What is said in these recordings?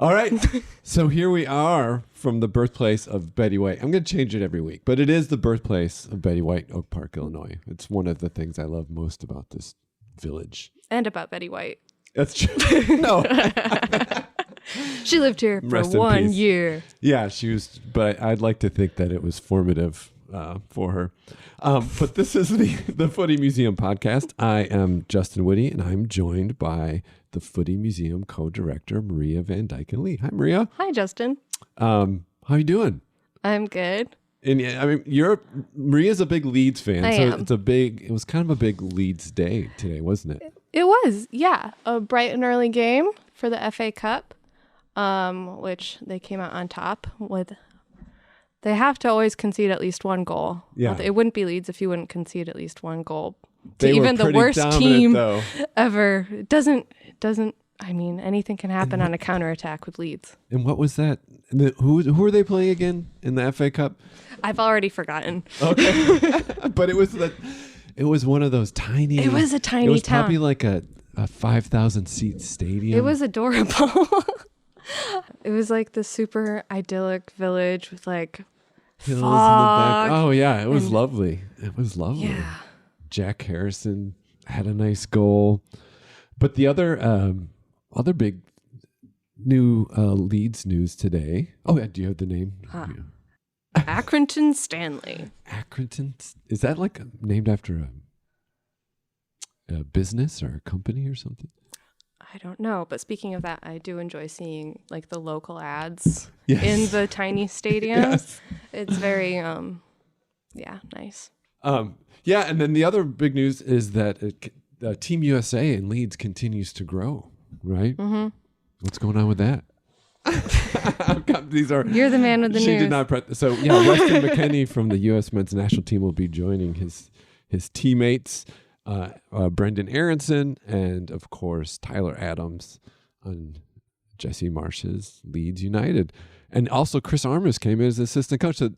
All right. So here we are from the birthplace of Betty White. I'm going to change it every week, but it is the birthplace of Betty White, Oak Park, Illinois. It's one of the things I love most about this village. And about Betty White. That's true. No. She lived here for Rest in 1 peace. year. Yeah, she was, but I'd like to think that it was formative for her. But this is the Footy Museum podcast. I am Justin Witte, and I'm joined by the Footy Museum co-director, Maria VanDyken Lee. Hi, Maria. Hi, Justin. How you doing? I'm good. And I mean, Maria's a big Leeds fan. I am. It was kind of a big Leeds day today, wasn't it? It was, yeah. A bright and early game for the FA Cup, which they came out on top with. They have to always concede at least one goal. Yeah. It wouldn't be Leeds if you wouldn't concede at least one goal. They to even were the worst dominant, team though. ever. It doesn't, I mean, anything can happen on a counterattack with Leeds. And what was that? Who were they playing again in the FA Cup? I've already forgotten. Okay. But it was one of those tiny. It was a tiny It was town. probably like a 5,000 seat stadium. It was adorable. It was like the super idyllic village with like hills fog. in the back. Oh yeah, it was lovely. It was lovely. Yeah. Jack Harrison had a nice goal. But the other big new Leeds news today. Oh, yeah, do you have the name? Accrington Stanley. Accrington. Is that like named after a business or a company or something? I don't know, but speaking of that, I do enjoy seeing like the local ads Yes. in the tiny stadiums. Yes. It's very nice. Yeah, and then the other big news is that Team USA in Leeds continues to grow, right? Mm-hmm. What's going on with that? You're the man with the she news. did not. So yeah, Weston McKennie from the U.S. men's national team will be joining his teammates, Brendan Aronson, and of course Tyler Adams on Jesse Marsh's Leeds United. And also Chris Armas came in as assistant coach. So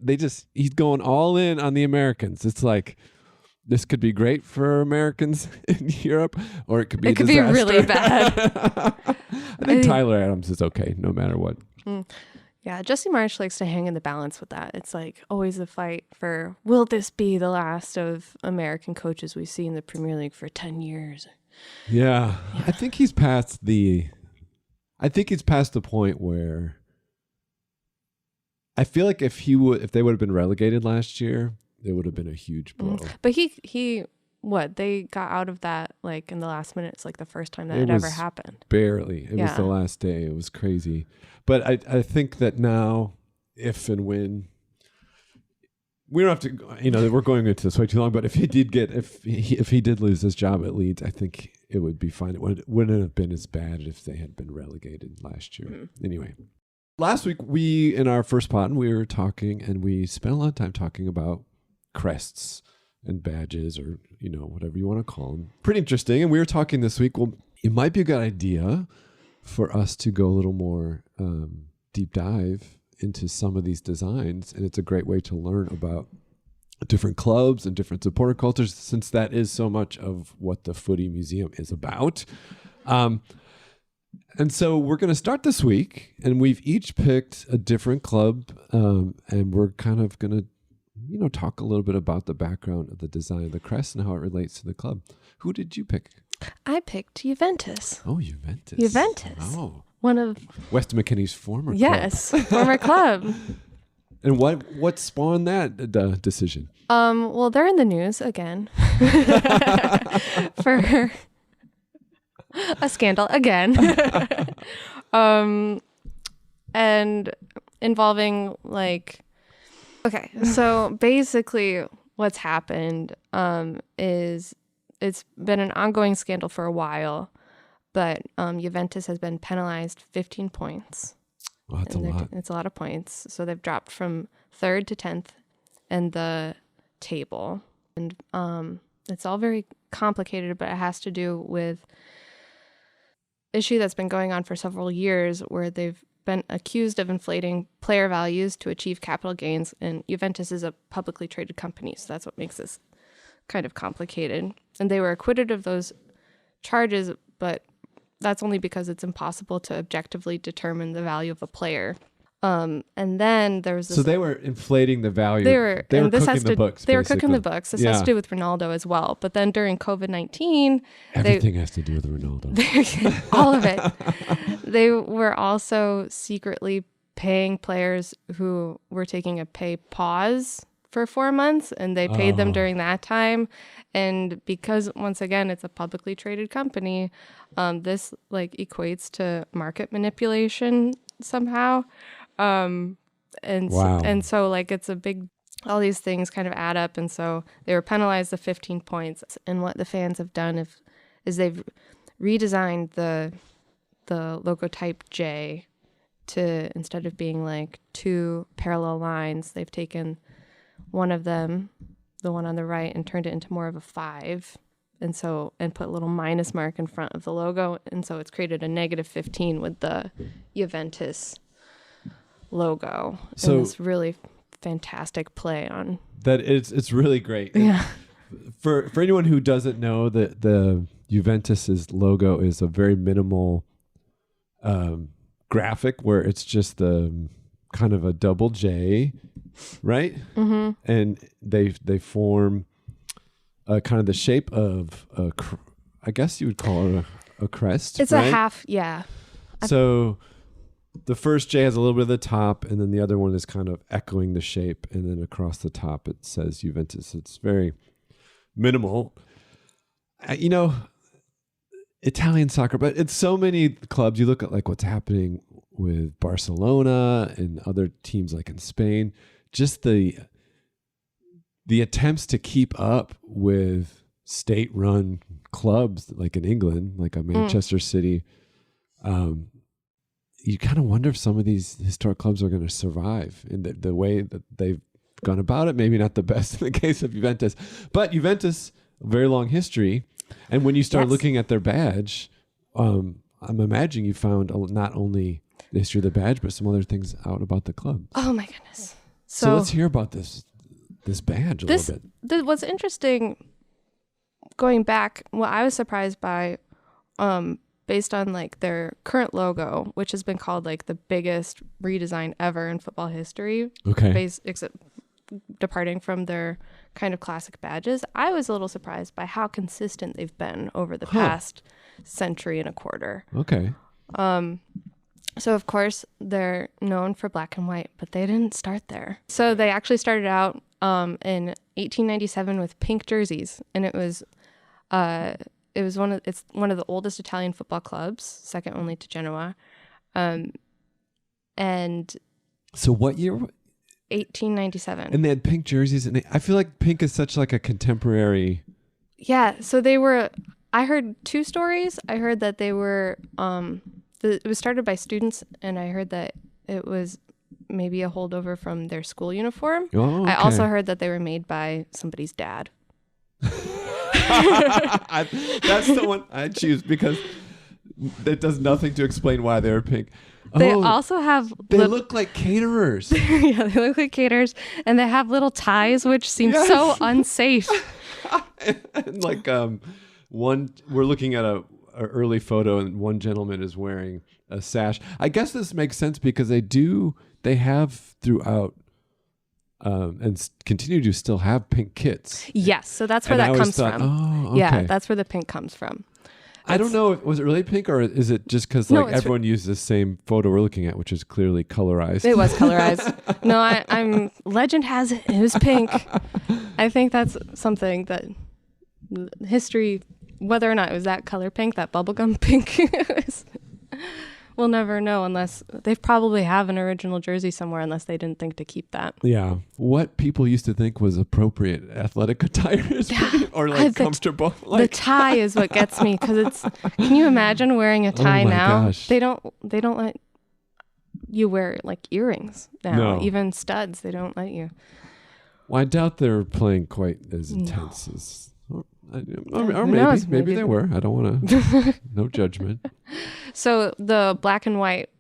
he's going all in on the Americans. It's like, this could be great for Americans in Europe, or it could be It could be really bad. I think Tyler Adams is okay, no matter what. Yeah, Jesse Marsh likes to hang in the balance with that. It's like always a fight for, will this be the last of American coaches we see in the Premier League for 10 years? Yeah. I think he's past the point where I feel like if they would have been relegated last year, it would have been a huge blow. But they got out of that like in the last minute. It's like the first time that It had ever was happened. Barely. It was the last day. It was crazy. But I think that now, if and when, we don't have to, we're going into this way too long, but if he did lose his job at Leeds, I think it would be fine. It wouldn't have been as bad if they had been relegated last year. Mm-hmm. Anyway. Last week, in our first pod, we were talking, and we spent a lot of time talking about crests and badges, or whatever you want to call them. Pretty interesting. And we were talking this week, well, it might be a good idea for us to go a little more deep dive into some of these designs, and it's a great way to learn about different clubs and different supporter cultures, since that is so much of what the Footy Museum is about. And so we're going to start this week, and we've each picked a different club, and we're kind of going to talk a little bit about the background of the design of the crest and how it relates to the club. Who did you pick? I picked Juventus. Oh, Juventus. Juventus. Oh. One of Weston McKennie's former club. Yes, former club. And what spawned that decision? Well, they're in the news again for a scandal again. And involving okay, so basically what's happened is it's been an ongoing scandal for a while, but Juventus has been penalized 15 points. Well, that's a lot. It's a lot of points. So they've dropped from 3rd to 10th in the table. And it's all very complicated, but it has to do with issue that's been going on for several years where they've been accused of inflating player values to achieve capital gains, and Juventus is a publicly traded company, so that's what makes this kind of complicated. And they were acquitted of those charges, but that's only because it's impossible to objectively determine the value of a player. And then there was this. So they were inflating the value. They were cooking the books. They were cooking the books. This has to do with Ronaldo as well. But then during COVID-19, everything has to do with Ronaldo. All of it. They were also secretly paying players who were taking a pay pause for 4 months, and they paid them during that time. And because, once again, it's a publicly traded company, this like equates to market manipulation somehow. And so like it's a big, all these things kind of add up. And so they were penalized the 15 points. And what the fans have done is they've redesigned the logo type J to, instead of being like 2 parallel lines, they've taken one of them, the one on the right, and turned it into more of a 5. And put a little minus mark in front of the logo. And so it's created a -15 with the Juventus logo. So and it's really fantastic play on that. It's really great. Yeah. For anyone who doesn't know, that the Juventus's logo is a very minimal graphic where it's just the kind of a double J, right? Mm-hmm. And they form kind of the shape of I guess you would call it a crest. It's right? A half, yeah. So the first J has a little bit of the top, and then the other one is kind of echoing the shape, and then across the top it says Juventus. It's very minimal. Italian soccer, but it's so many clubs. You look at like what's happening with Barcelona and other teams like in Spain, just the attempts to keep up with state-run clubs like in England, like a Manchester City. You kind of wonder if some of these historic clubs are going to survive in the way that they've gone about it. Maybe not the best in the case of Juventus, but Juventus, a very long history. And when you start looking at their badge, I'm imagining you found not only the history of the badge, but some other things out about the club. Oh my goodness. So let's hear about this badge a little bit. What's interesting, going back, what I was surprised by, based on like their current logo, which has been called like the biggest redesign ever in football history. Okay. Except departing from their kind of classic badges, I was a little surprised by how consistent they've been over the past century and a quarter. Okay. So of course they're known for black and white, but they didn't start there. So they actually started out in 1897 with pink jerseys, and it's one of the oldest Italian football clubs, second only to Genoa. And so what year? 1897. And they had pink jerseys, and I feel like pink is such like a contemporary. Yeah. So they were. I heard 2 stories. I heard that they were. It was started by students, and I heard that it was maybe a holdover from their school uniform. Oh, okay. I also heard that they were made by somebody's dad. That's the one I choose because it does nothing to explain why they were pink. They also have... They look like caterers. Yeah, they look like caterers, and they have little ties, which seem so unsafe. And like we're looking at a early photo, and one gentleman is wearing a sash. I guess this makes sense because they have throughout and continue to still have pink kits. Yes, so that's where that comes from. Oh, okay. Yeah, that's where the pink comes from. I don't know. Was it really pink, or is it just because everyone used the same photo we're looking at, which is clearly colorized? It was colorized. No, I'm. Legend has it was pink. I think that's something that history, whether or not it was that color pink, that bubblegum pink, we'll never know unless they probably have an original jersey somewhere, unless they didn't think to keep that. Yeah, what people used to think was appropriate athletic attire is or like comfortable. The tie is what gets me, because it's. Can you imagine wearing a tie now? Gosh. They don't let you wear like earrings now. No. Even studs, they don't let you. Well, I doubt they're playing quite as intense as. Or maybe they were. I don't want to. No judgment. So the black and white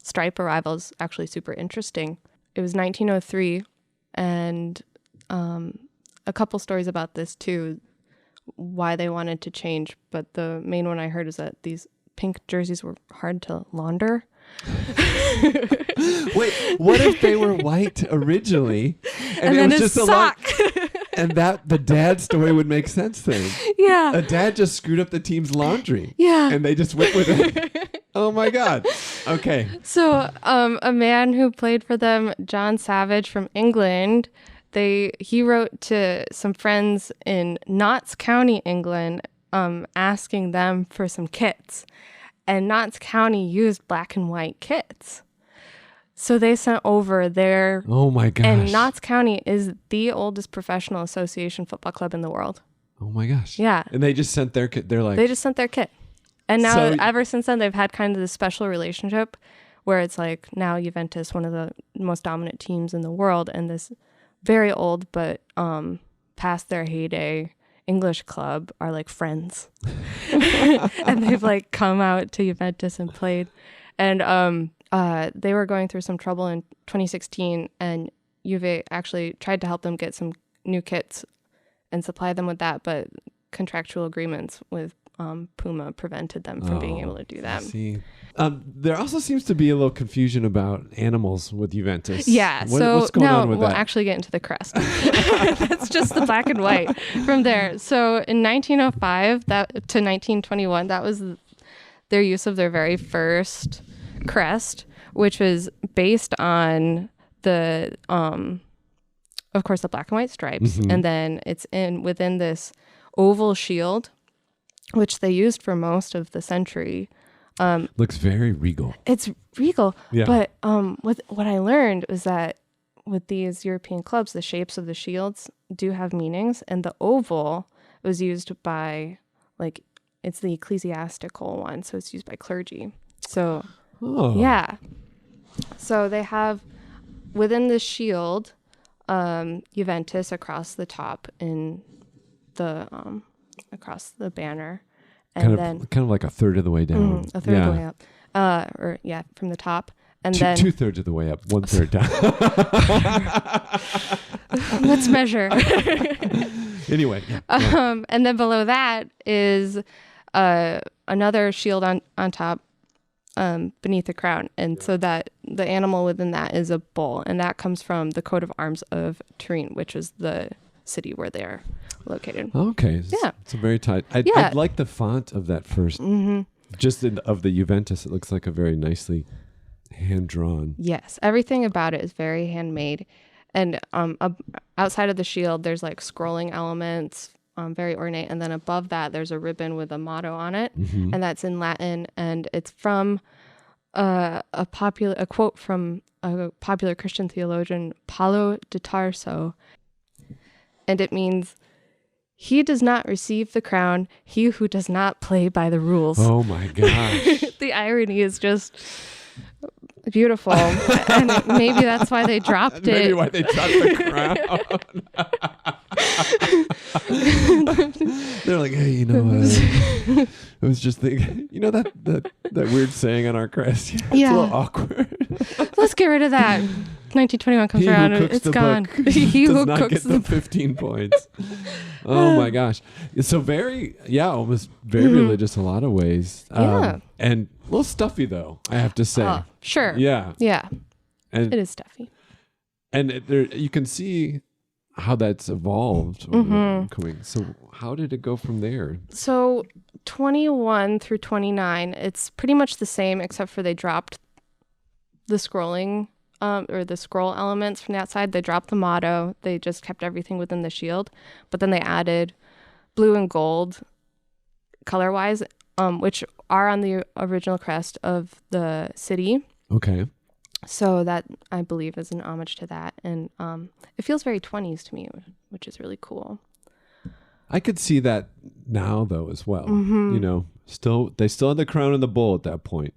stripe arrival is actually super interesting. It was 1903, and a couple stories about this too, why they wanted to change. But the main one I heard is that these pink jerseys were hard to launder. Wait, what if they were white originally And it then was his just sock. and that the dad story would make sense then. Yeah. A dad just screwed up the team's laundry. Yeah. And they just went with it. Oh my God. Okay. So a man who played for them, John Savage from England, he wrote to some friends in Notts County, England, asking them for some kits. And Notts County used black and white kits. So they sent over their... Oh my gosh. And Notts County is the oldest professional association football club in the world. Oh my gosh. Yeah. And they just sent their kit. They're like... They just sent their kit. And now, So- ever since then, they've had kind of this special relationship where it's like now Juventus, one of the most dominant teams in the world, and this very old but past their heyday English club are like friends. And they've like come out to Juventus and played. And they were going through some trouble in 2016, and Juve actually tried to help them get some new kits and supply them with that, but contractual agreements with Puma prevented them from being able to do that. See. There also seems to be a little confusion about animals with Juventus. Yeah, What's going on with we'll that? actually get into the crest. That's just the black and white from there. So in 1905 to 1921, that was their use of their very first crest, which was based on the, of course, the black and white stripes, and then it's within this oval shield, which they used for most of the century. Looks very regal. It's regal. Yeah. But what I learned was that with these European clubs, the shapes of the shields do have meanings. And the oval was used by, like, it's the ecclesiastical one. So it's used by clergy. So, yeah. So they have, within the shield, Juventus across the top in the, across the banner. And kind of like a third of the way down. A third of the way up. From the top. And then 2/3 of the way up, 1/3 down. let's measure. Anyway. And then below that is another shield on top beneath the crown. And so that the animal within that is a bull. And that comes from the coat of arms of Turin, which is the city where they're located. Okay. Yeah. It's a very tight. I like the font of that first. Just of the Juventus, it looks like a very nicely hand-drawn. Yes. Everything about it is very handmade. And outside of the shield, there's like scrolling elements, very ornate. And then above that, there's a ribbon with a motto on it. And that's in Latin. And it's from a quote from a popular Christian theologian, Paulo de Tarso. And it means, "He does not receive the crown, he who does not play by the rules." Oh my gosh. The irony is just beautiful. And maybe that's why they dropped it. Maybe why they dropped the crown. They're like, hey, I was just thinking, that weird saying on our crest. It's a little awkward. Let's get rid of that. 1921 comes around and it's gone. He does who not cooks get the 15 points. Oh my gosh. So almost very religious in a lot of ways. And a little stuffy though, I have to say. Sure. Yeah. Yeah. And it is stuffy. And you can see how that's evolved. Coming. So how did it go from there? So 21 through 29, it's pretty much the same except for they dropped the scrolling or the scroll elements from the outside. They dropped the motto. They just kept everything within the shield. But then they added blue and gold color-wise, which are on the original crest of the city. Okay. So that, I believe, is an homage to that. And it feels very 20s to me, which is really cool. I could see that now, though, as well. They still had the crown and the bull at that point.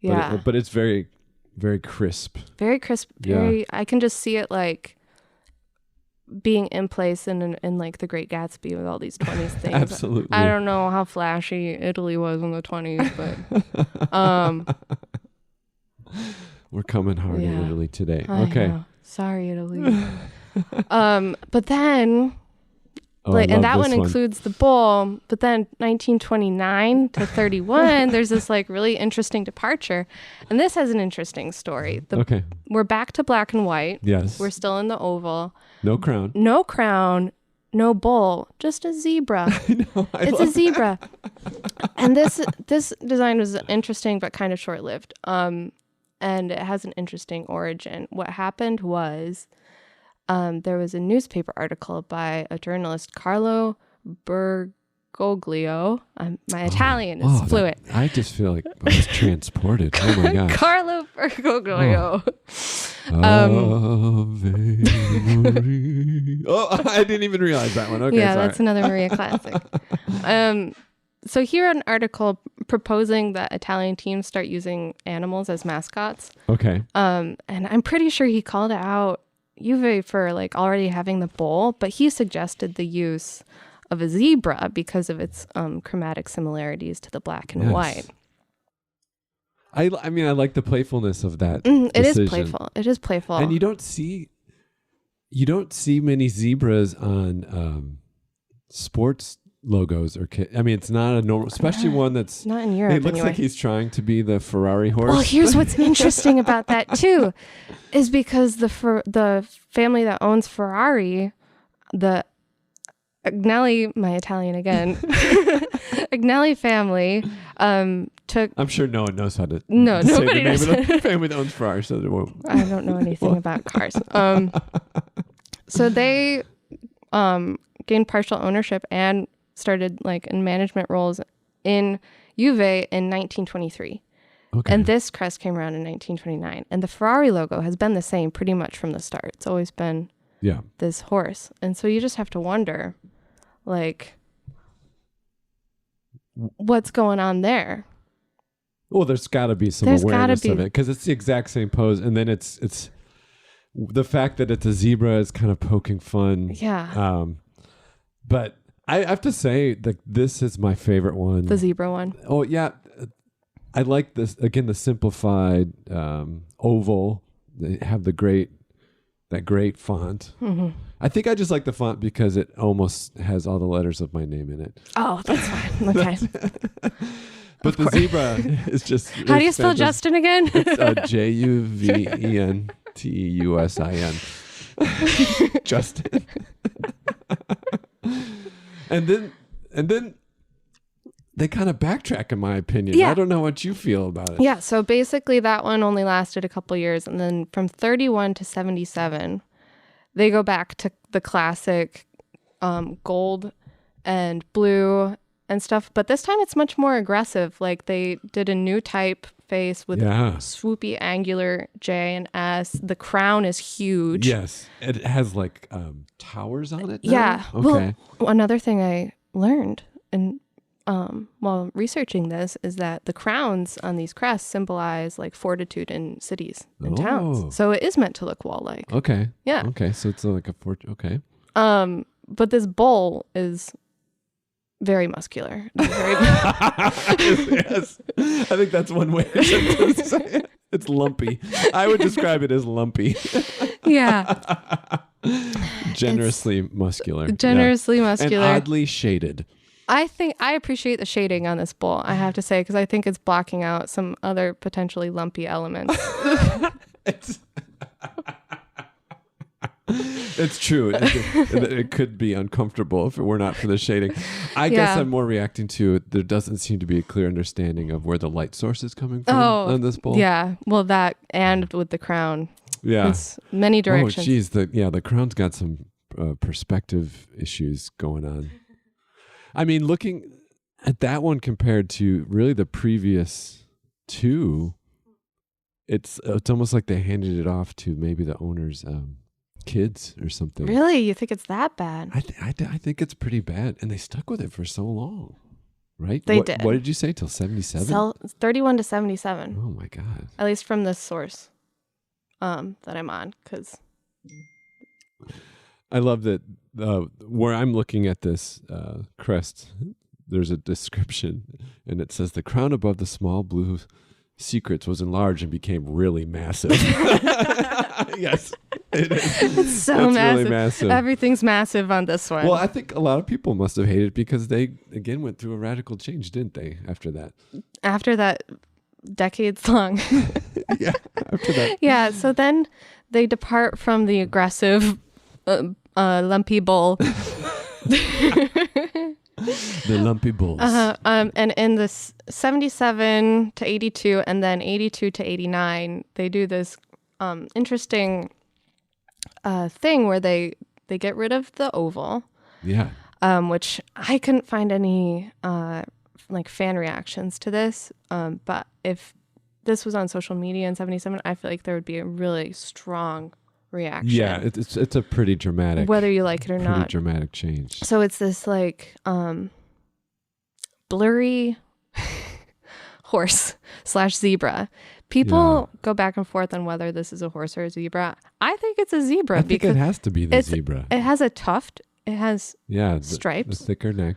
Yeah. But it's very, very crisp. Very crisp. I can just see it like being in place in like The Great Gatsby with all these 20s things. Absolutely. I don't know how flashy Italy was in the 20s, but we're coming hard in Italy today. I know. Sorry, Italy. But then Oh, I and love that this one includes the bull. But then 1929 to 31, there's this like really interesting departure. And this has an interesting story. Okay. We're back to black and white. Yes. We're still in the oval. No crown. No crown, no bull, just a zebra. It's a zebra. And this design was interesting but kind of short-lived. And it has an interesting origin. What happened was there was a newspaper article by a journalist, Carlo Bergoglio. My Italian is fluent. I just feel like I was transported. Oh my gosh. Carlo Bergoglio. I didn't even realize that one. Okay, yeah, sorry. that's another Maria classic. So here an article proposing that Italian teams start using animals as mascots. Okay. And I'm pretty sure he called out Juve for like already having the bull, but he suggested the use of a zebra because of its chromatic similarities to the black and white. I mean, I like the playfulness of that. It is playful. It is playful. And you don't see many zebras on sports logos or I mean, it's not a normal, especially one that's not in Europe. It looks like he's trying to be the Ferrari horse. Well, here's what's interesting about that too, is because the family that owns Ferrari, the Agnelli, my Italian again, Agnelli family, took. I'm sure no one knows how to. No, say nobody the knows. name of the family that owns Ferrari, so they won't. I don't know anything about cars. So they gained partial ownership and started like in management roles in Juve in 1923. Okay. And this crest came around in 1929. And the Ferrari logo has been the same pretty much from the start. It's always been this horse. And so you just have to wonder, like, what's going on there? Well, there's got to be some awareness of it because it's the exact same pose. And then it's the fact that it's a zebra is kind of poking fun. Yeah. But I have to say that this is my favorite one. The zebra one. Oh, yeah. I like this. Again, the simplified oval. They have that great font. Mm-hmm. I think I just like the font because it almost has all the letters of my name in it. Oh, that's fine. Okay. But the zebra is just... How do you spell Justin again? It's Juventusin. Justin. And then they kind of backtrack, in my opinion. Yeah. I don't know what you feel about it. Yeah, so basically that one only lasted a couple years, and then from 31 to 77, they go back to the classic gold and blue and stuff, but this time it's much more aggressive. Like they did a new typeface with swoopy angular J and S. The crown is huge. Yes, it has like towers on it now? Yeah. Okay. Well, another thing I learned and while researching this is that the crowns on these crests symbolize like fortitude in cities and towns. So it is meant to look wall-like. Okay. Yeah. Okay. So it's like a fort. Okay. But this bull is very muscular. Yes. I think that's one way to say it. It's lumpy. I would describe it as lumpy. Yeah. Generously muscular. Generously muscular. And oddly shaded. I think I appreciate the shading on this bull, I have to say, because I think it's blocking out some other potentially lumpy elements. It's true. It could be uncomfortable if it were not for the shading. I guess I'm more reacting to there doesn't seem to be a clear understanding of where the light source is coming from on this bull. Yeah. Well, that and with the crown. Yeah. It's many directions. Oh, geez. The crown's got some perspective issues going on. I mean, looking at that one compared to really the previous two, it's almost like they handed it off to maybe the owner's kids or something. Really? You think it's that bad? I think it's pretty bad. And they stuck with it for so long, right? They did. What did you say, till 77? 31 to 77. Oh, my God. At least from this source that I'm on, because... I love that where I'm looking at this crest, there's a description, and it says, the crown above the small blue secrets was enlarged and became really massive. Yes. It's so That's massive. really massive. Everything's massive on this one. Well, I think a lot of people must have hated it because they, again, went through a radical change, didn't they, after that? After that decades long. Yeah, after that. Yeah, so then they depart from the aggressive lumpy bull. The lumpy bulls. And in this 77 to 82 and then 82 to 89, they do this interesting thing where they get rid of the oval. Yeah. Which I couldn't find any like fan reactions to this. But if this was on social media in 77, I feel like there would be a really strong reaction. Yeah, it's a pretty dramatic, whether you like it or not. pretty dramatic change. So it's this like blurry horse / zebra. People go back and forth on whether this is a horse or a zebra. I think it's a zebra I think because it has to be the zebra. it has a tuft. It has the stripes. the thicker neck,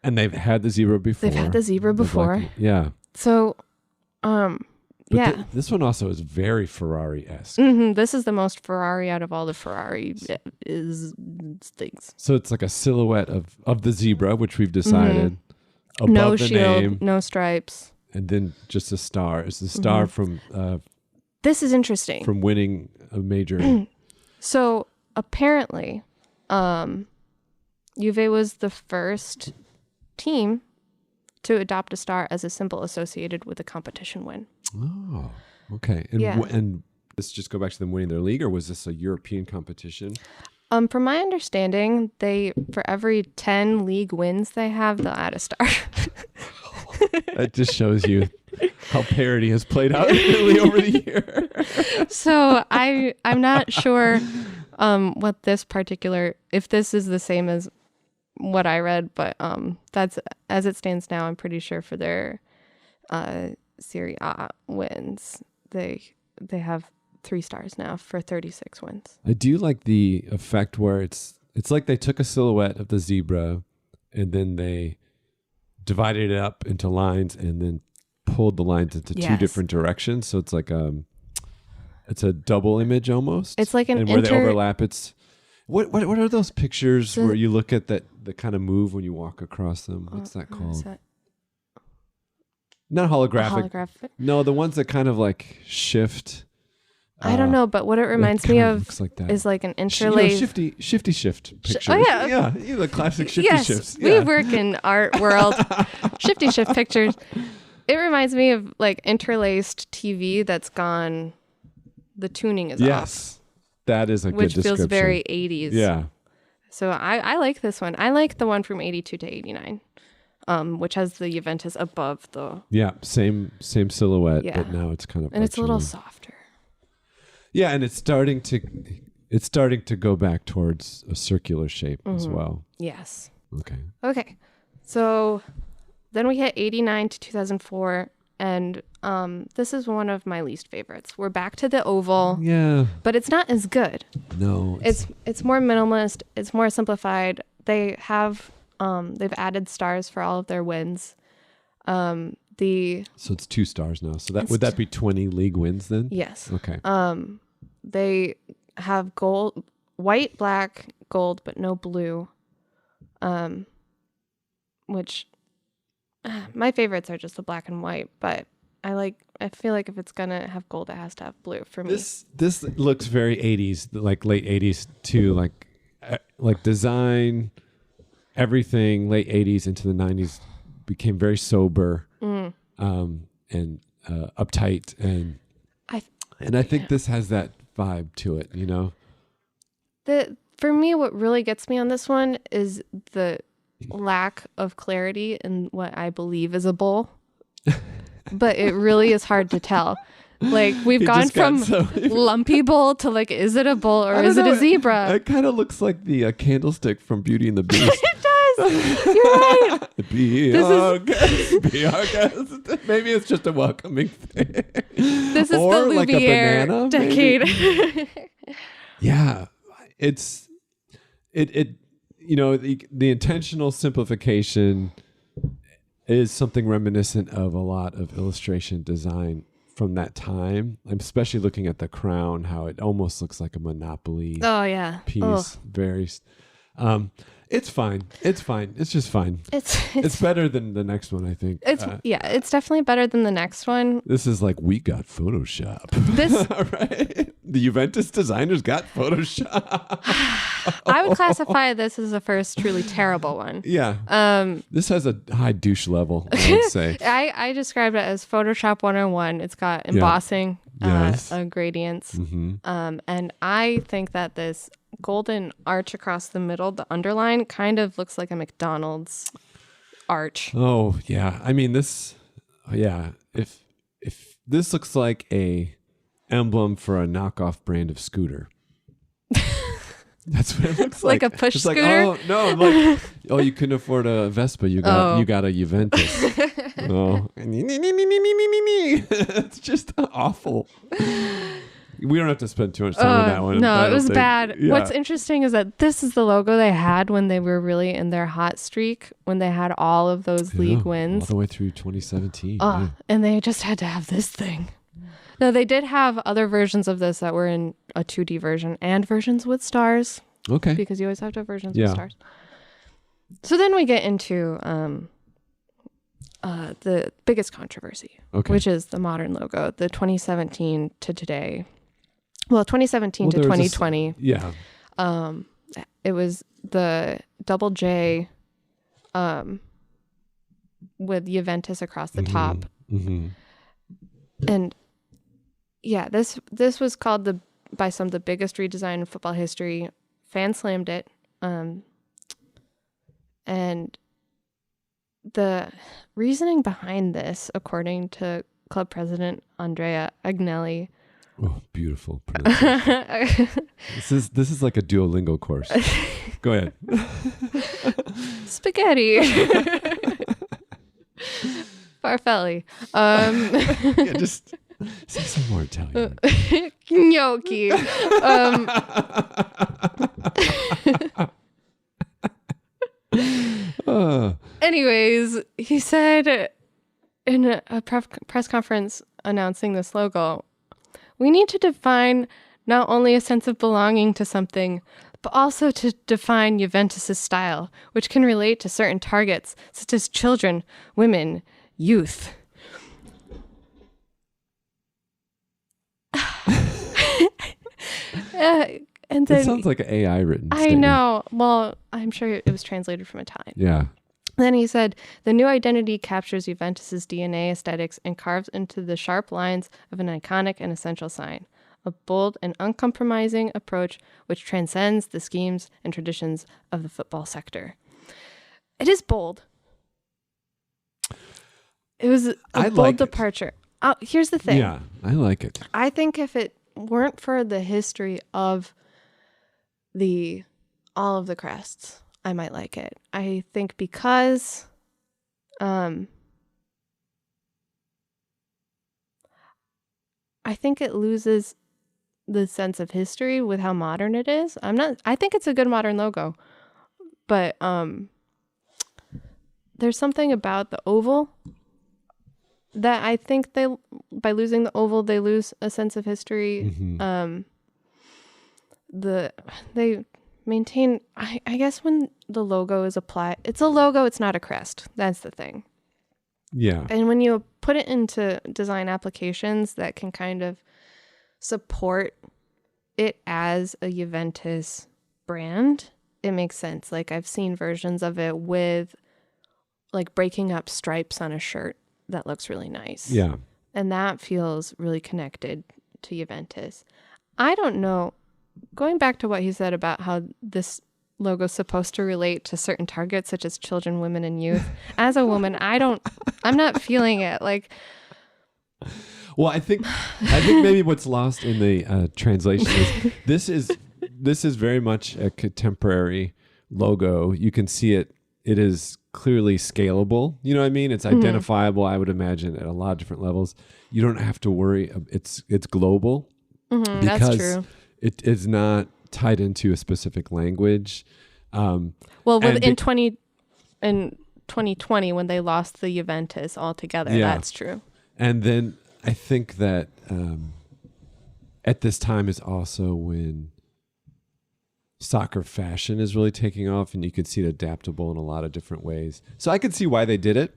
and they've had the zebra before. They've had the zebra before. Yeah. So, But this one also is very Ferrari-esque. This is the most Ferrari out of all the Ferrari is things. So it's like a silhouette of the zebra, which we've decided. Above No the shield, name, no stripes. and then just a star. It's the star from This is interesting. from winning a major. So apparently, Juve was the first team to adopt a star as a symbol associated with a competition win. Oh, okay. And and let's just go back to them winning their league, or was this a European competition? From my understanding, for every 10 league wins they have, they'll add a star. That just shows you how parody has played out really over the year. So I'm not sure what this particular, if this is the same as what I read, but that's as it stands now. I'm pretty sure for their Serie A wins, they have 3 stars now for 36 wins. I do like the effect where it's like they took a silhouette of the zebra and then they divided it up into lines and then pulled the lines into 2 different directions. So it's like it's a double image almost. It's like an and where they overlap. It's what are those pictures where you look at the kind of move when you walk across them? What's that called? Not holographic. No, the ones that kind of like shift. I don't know, but what it reminds me of is like an interlace. Shifty shift picture. Oh, yeah. Yeah, the classic shifty shifts. We work in art world. Shifty shift pictures. It reminds me of like interlaced TV that's gone, the tuning is off. Yes, that is a good description. Which feels very 80s. Yeah. So I like this one. I like the one from 82 to 89, which has the Juventus above the... Yeah, same silhouette, but now it's kind of... And it's a little softer. Yeah, and it's starting to go back towards a circular shape as well. Yes. Okay. So then we hit 89 to 2004, and this is one of my least favorites. We're back to the oval. Yeah. But it's not as good. No. It's more minimalist. It's more simplified. They have they've added stars for all of their wins. So it's 2 stars now. So would that be 20 league wins then? Yes. Okay. They have gold, white, black, gold, but no blue. Which my favorites are just the black and white, but I feel like if it's gonna have gold, it has to have blue for me. This looks very 80s, like late 80s too, like design, everything late 80s into the 90s became very sober. And uptight, and I think this has that vibe to it, you know. For me, what really gets me on this one is the lack of clarity in what I believe is a bull, but it really is hard to tell. Like we've gone from lumpy bull to like, is it a bull or is it a zebra? It kind of looks like the candlestick from Beauty and the Beast. It does. You're right. Be our guest. Maybe it's just a welcoming thing. This is or the Lumiere like a banana, decade. Yeah, it. You know, the intentional simplification is something reminiscent of a lot of illustration design from that time. I'm especially looking at the crown, how it almost looks like a Monopoly Oh yeah. piece. Ugh. Very. It's fine. It's fine. It's just fine. It's better than the next one, I think. It's definitely better than the next one. This is like, we got Photoshop. This right? The Juventus designers got Photoshop. I would classify this as the first truly terrible one. Yeah. This has a high douche level, I would say. I described it as Photoshop 101. It's got embossing, Yes. gradients. Mm-hmm. And I think that this golden arch across the middle, the underline, kind of looks like a McDonald's arch. Oh, yeah. I mean, this, yeah. If this looks like a emblem for a knockoff brand of scooter. That's what it looks like. Like a push it's scooter? Like, oh, no. Like, oh, you couldn't afford a Vespa. You got a Juventus. Oh. It's just awful. We don't have to spend too much time on that one. No, it was bad. Yeah. What's interesting is that this is the logo they had when they were really in their hot streak, when they had all of those league wins. All the way through 2017. And they just had to have this thing. No, they did have other versions of this that were in a 2D version and versions with stars. Okay. Because you always have to have versions with stars. So then we get into the biggest controversy, which is the modern logo, the 2017 to today. Well, 2017 to 2020. Yeah. It was the double J with Juventus across the top. Mm-hmm. And yeah, this was called by some the biggest redesign in football history. Fan slammed it. And the reasoning behind this, according to club president Andrea Agnelli. Oh, beautiful pronunciation. This is like a Duolingo course. Go ahead. Spaghetti. Farfelli. Yeah, just say some more Italian. Gnocchi. Anyways, he said in a press conference announcing this logo, we need to define not only a sense of belonging to something, but also to define Juventus' style, which can relate to certain targets, such as children, women, youth. And then, it sounds like an AI written I statement. know. Well, I'm sure it was translated from Italian. Yeah. Then he said, the new identity captures Juventus' DNA aesthetics and carves into the sharp lines of an iconic and essential sign. A bold and uncompromising approach which transcends the schemes and traditions of the football sector. It is bold. It was a bold departure. Here's the thing. Yeah, I like it. I think if it weren't for the history of all of the crests, I might like it. I think because I think it loses the sense of history with how modern it is. I think it's a good modern logo. But there's something about the oval that I think by losing the oval they lose a sense of history. Mm-hmm. They maintain, I guess when the logo is applied, it's a logo, it's not a crest. That's the thing. Yeah. And when you put it into design applications that can kind of support it as a Juventus brand, it makes sense. Like I've seen versions of it with like breaking up stripes on a shirt that looks really nice. Yeah. And that feels really connected to Juventus. I don't know. Going back to what he said about how this logo is supposed to relate to certain targets, such as children, women, and youth. As a woman, I'm not feeling it. Like, well, I think maybe what's lost in the translation is this is very much a contemporary logo. You can see it. It is clearly scalable. You know what I mean? It's identifiable, I would imagine, at a lot of different levels. You don't have to worry. It's global. Mm-hmm, that's true. It is not tied into a specific language. In 2020, when they lost the Juventus altogether, that's true. And then I think that at this time is also when soccer fashion is really taking off, and you can see it adaptable in a lot of different ways. So I could see why they did it.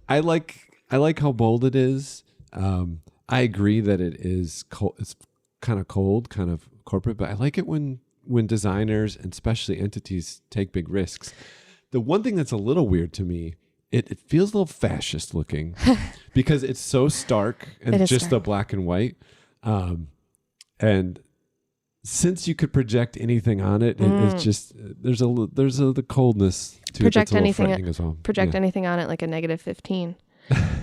I like how bold it is. I agree that it is cold. It's kind of cold, kind of corporate, but I like it when designers and especially entities take big risks. The one thing that's a little weird to me, it feels a little fascist looking because it's so stark and just the black and white. And since you could project anything on it, it's just there's the coldness to project it that's a anything little frightening as well. Project anything on it like a -15.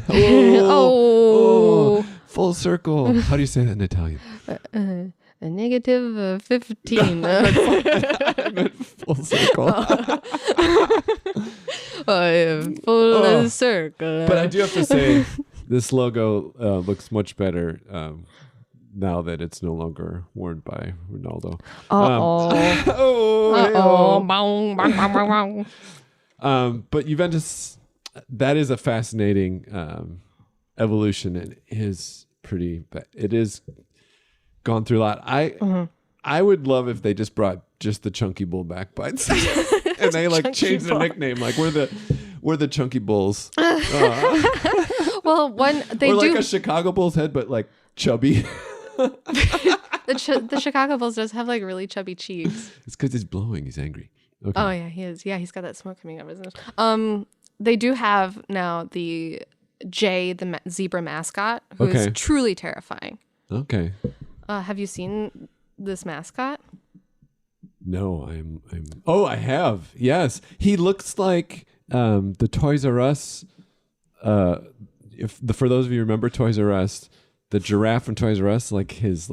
Oh, full circle. How do you say that in Italian? A negative 15. I meant full circle. Full circle. But I do have to say, this logo looks much better now that it's no longer worn by Ronaldo. But Juventus, that is a fascinating evolution, and is pretty. It is gone through a lot. I would love if they just brought just the Chunky Bull back bites, and they like changed the nickname. Like we're the Chunky Bulls. Well, one they or do like a Chicago Bulls head, but like chubby. the Chicago Bulls does have like really chubby cheeks. It's because he's blowing. He's angry. Okay. Oh yeah, he is. Yeah, he's got that smoke coming out of his nose. They do have now the Jay, the zebra mascot, who is truly terrifying. Okay. Have you seen this mascot? No, I'm. Oh, I have. Yes, he looks like the Toys R Us. For those of you who remember Toys R Us, the giraffe from Toys R Us, like his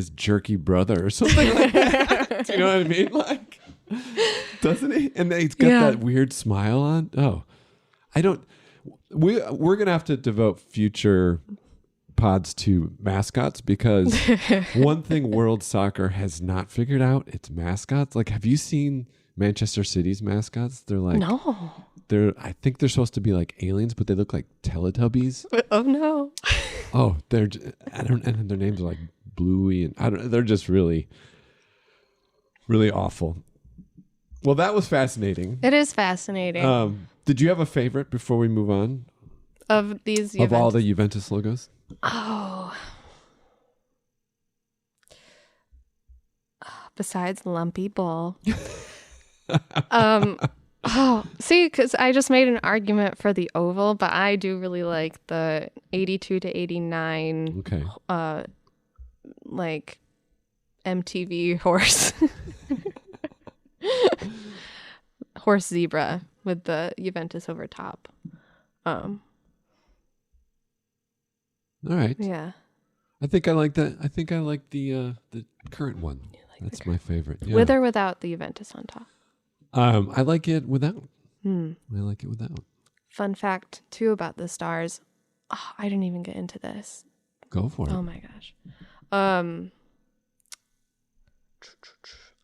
jerky brother or something like that. Do you know what I mean? Like, doesn't he? And he's got that weird smile on. Oh, I don't. We're gonna have to devote future pods to mascots, because one thing world soccer has not figured out, it's mascots. Like, have you seen Manchester City's mascots? They're like, no. I think they're supposed to be like aliens, but they look like Teletubbies. Oh no. Oh, and their names are like Bluey, and they're just really, really awful. Well, that was fascinating. It is fascinating. Did you have a favorite before we move on? Of these Juventus? Of all the Juventus logos? Oh. Besides Lumpy Bull. See, because I just made an argument for the oval, but I do really like the 82 to 89 like MTV horse horse zebra with the Juventus over top. All right. Yeah. I think I like that. I think I like the current one. That's my favorite. Yeah. With or without the Juventus on top? I like it without. I like it without. Fun fact, too, about the stars. Oh, I didn't even get into this. Go for it. Oh, my gosh.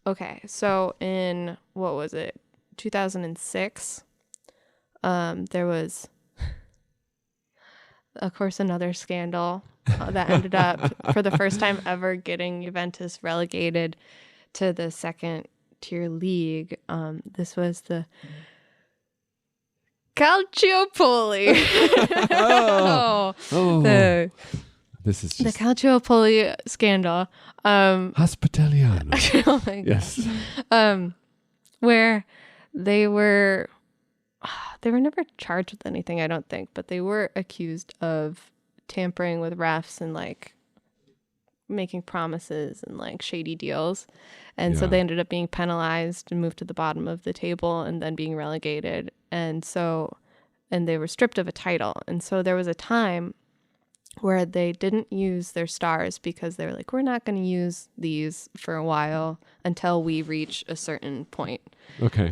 Okay, so in, what was it, 2006, there was, of course, another scandal that ended up, for the first time ever, getting Juventus relegated to the second-tier league. This was the Calciopoli. This is just the Calciopoli scandal. Hospitaliano. Oh my yes. Where they were never charged with anything, I don't think, but they were accused of tampering with refs and like making promises and like shady deals. And so they ended up being penalized and moved to the bottom of the table and then being relegated. And they were stripped of a title. And so there was a time where they didn't use their stars because they were like, we're not going to use these for a while until we reach a certain point. Okay.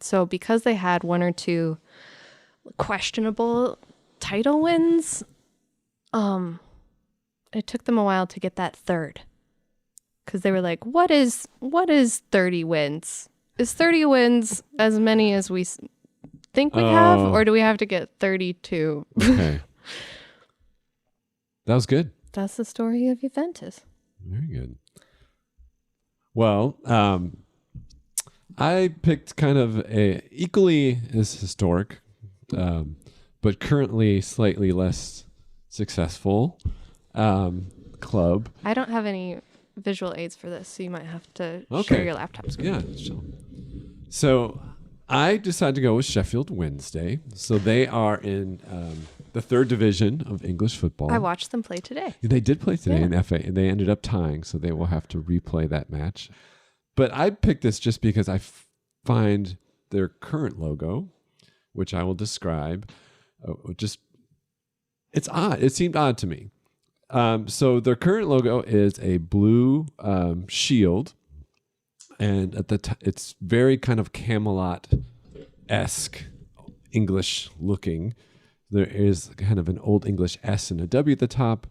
So because they had one or two questionable title wins, it took them a while to get that third. Because they were like, what is 30 wins? Is 30 wins as many as we think we have? Or do we have to get 32? Okay. That was good. That's the story of Juventus. Very good. Well, I picked kind of a equally as historic, but currently slightly less successful club. I don't have any visual aids for this, so you might have to share your laptop screen. Yeah, sure. So I decided to go with Sheffield Wednesday. So they are in the third division of English football. I watched them play today. They did play today in FA, and they ended up tying, so they will have to replay that match. But I picked this just because I find their current logo, which I will describe, it's odd. It seemed odd to me. So their current logo is a blue shield, and at the it's very kind of Camelot-esque, English looking. There is kind of an old English S and a W at the top,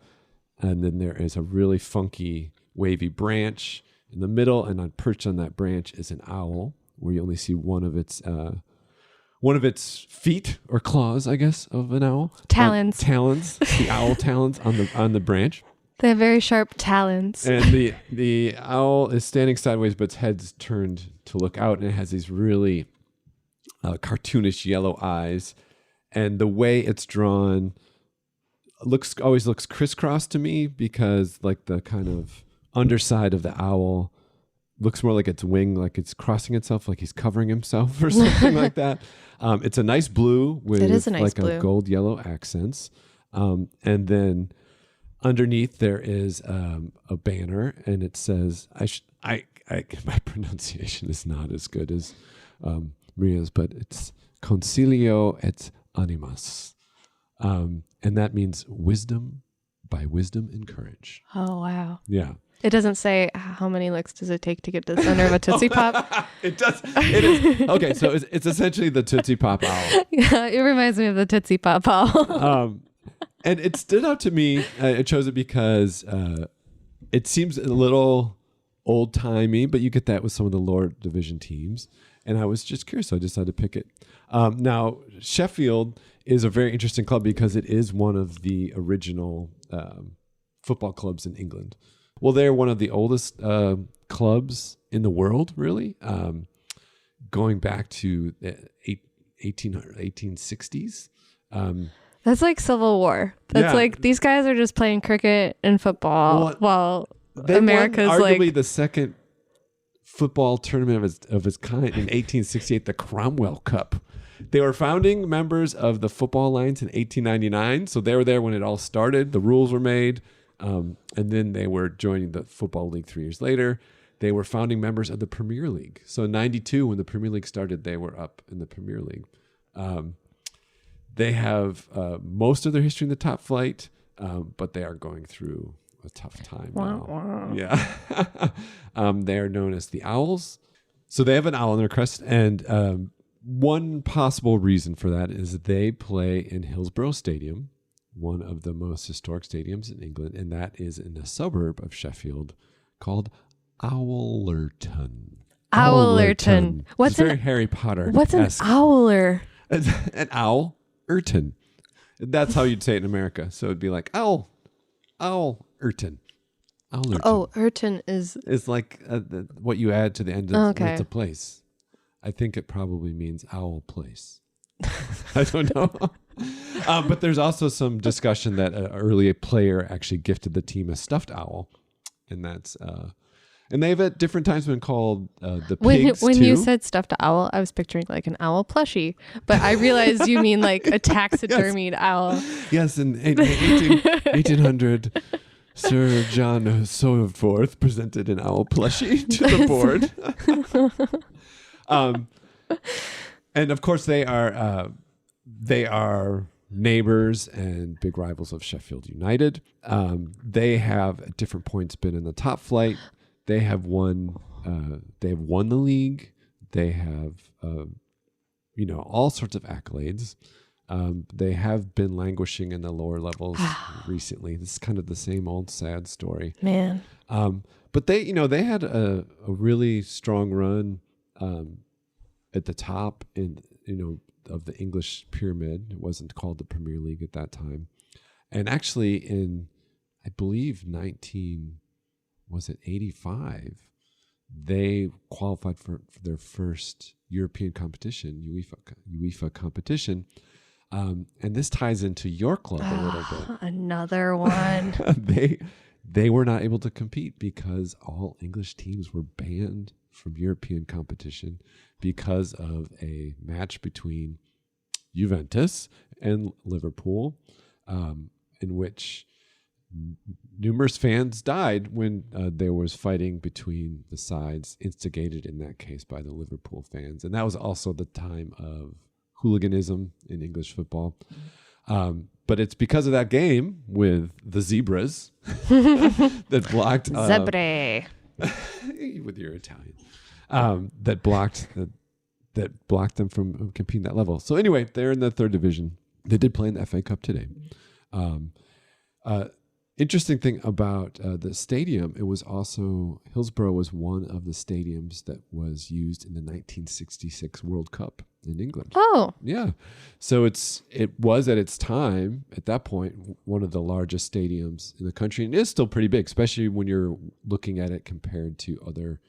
and then there is a really funky wavy branch in the middle, and perched on that branch is an owl, where you only see one of its feet or claws, I guess, of an owl. Talons. Talons. The owl talons on the branch. They have very sharp talons. And the owl is standing sideways, but its head's turned to look out, and it has these really cartoonish yellow eyes. And the way it's drawn always looks crisscross to me, because like the kind of underside of the owl looks more like its wing, like it's crossing itself, like he's covering himself or something like that. It's a nice blue with a gold yellow accents. And then underneath there is a banner, and it says, my pronunciation is not as good as Maria's, but it's Concilio et Animas. And that means wisdom, by wisdom and courage. Oh, wow. Yeah. It doesn't say how many licks does it take to get to the center of a Tootsie Pop. It does. It is. Okay, so it's essentially the Tootsie Pop owl. Yeah, it reminds me of the Tootsie Pop owl. And it stood out to me. I chose it because it seems a little old-timey, but you get that with some of the lower division teams. And I was just curious, so I decided to pick it. Now, Sheffield is a very interesting club because it is one of the original football clubs in England. Well, they're one of the oldest clubs in the world, really, going back to the 1860s. That's like Civil War. That's like these guys are just playing cricket and football while America's won arguably like the second football tournament of its kind in 1868, the Cromwell Cup. They were founding members of the Football Alliance in 1899, so they were there when it all started. The rules were made. And then they were joining the Football League 3 years later. They were founding members of the Premier League. So in 92, when the Premier League started, they were up in the Premier League. They have most of their history in the top flight, but they are going through a tough time now. Yeah. They are known as the Owls. So they have an owl on their crest. And one possible reason for that is that they play in Hillsborough Stadium, one of the most historic stadiums in England, and that is in a suburb of Sheffield called Owlerton. Owlerton. What's very Harry Potter? What's an owler? An Owlerton. That's how you'd say it in America. So it'd be like Owlerton. Owlerton. Oh, Urton is like what you add to the end of okay. It's a place. I think it probably means owl place. I don't know. But there's also some discussion that an early player actually gifted the team a stuffed owl. And that's and they've at different times been called the pigs when too. You said stuffed owl, I was picturing like an owl plushie, but I realized you mean like a taxidermied owl. Yes, in 1800, Sir John Sowerforth presented an owl plushie to the board. And of course they are neighbors and big rivals of Sheffield United. They have at different points been in the top flight. They have won the league. They have all sorts of accolades. They have been languishing in the lower levels recently. This is kind of the same old sad story, man. But they had a really strong run at the top of the English pyramid. It wasn't called the Premier League at that time. And actually in I believe 85, they qualified for their first European competition, UEFA competition. And this ties into your club a little bit. Another one. They were not able to compete because all English teams were banned from European competition because of a match between Juventus and Liverpool, in which numerous fans died when there was fighting between the sides, instigated in that case by the Liverpool fans. And that was also the time of hooliganism in English football. But it's because of that game with the Zebras that blocked... Zebre. with your Italian. That blocked them from competing that level. So anyway, they're in the third division. They did play in the FA Cup today. Interesting thing about the stadium, it was also, Hillsborough was one of the stadiums that was used in the 1966 World Cup in England. Oh. Yeah. So it was at its time, at that point, one of the largest stadiums in the country, and it is still pretty big, especially when you're looking at it compared to other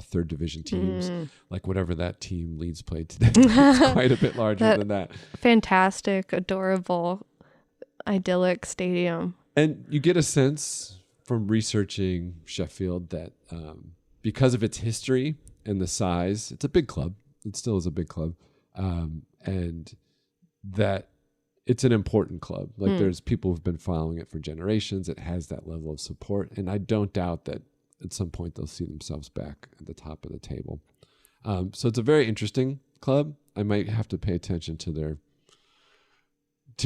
third division teams, like whatever that team Leeds played today. It's quite a bit larger than that. Fantastic, adorable, idyllic stadium. And you get a sense from researching Sheffield that because of its history and the size, it's a big club. It still is a big club. And that it's an important club. Like there's people who've been following it for generations. It has that level of support. And I don't doubt that at some point they'll see themselves back at the top of the table. So it's a very interesting club. I might have to pay attention to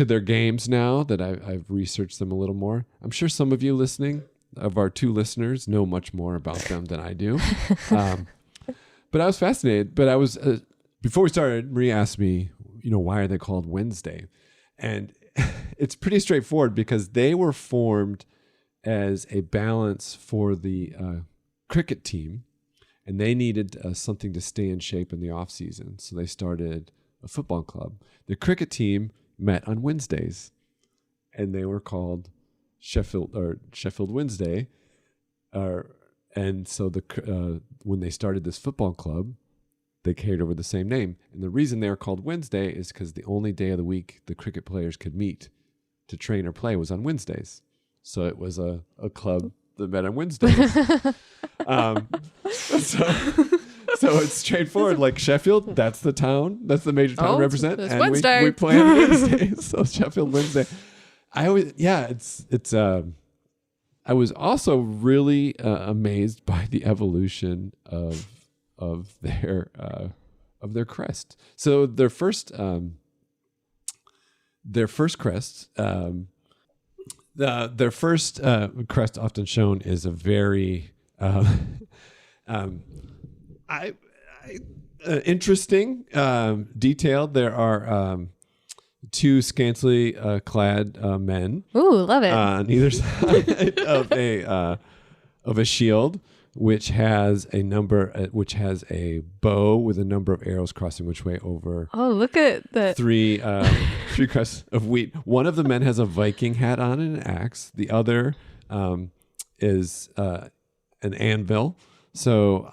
their games now that I've researched them a little more. I'm sure some of you listening, of our 2 listeners, know much more about them than I do. But I was fascinated. But I was, before we started, Marie asked me, why are they called Wednesday? And it's pretty straightforward because they were formed as a balance for the cricket team, and they needed something to stay in shape in the off season. So they started a football club. The cricket team met on Wednesdays, and they were called Sheffield Wednesday. And so when they started this football club, they carried over the same name. And the reason they are called Wednesday is because the only day of the week the cricket players could meet to train or play was on Wednesdays. So it was a club that met on Wednesdays. So it's straightforward. Like Sheffield, that's the town. That's the major town we represent. It's and Wednesday. we play on Wednesdays. So Sheffield Wednesday. I was also really amazed by the evolution of their crest. So their first crest, their first crest often shown is a very interesting detail. There are 2 scantily clad men. Ooh, love it. On either side of a shield, which has a bow with a number of arrows crossing which way over. Oh, look at that. 3 crests of wheat. One of the men has a Viking hat on and an axe. The other is an anvil. So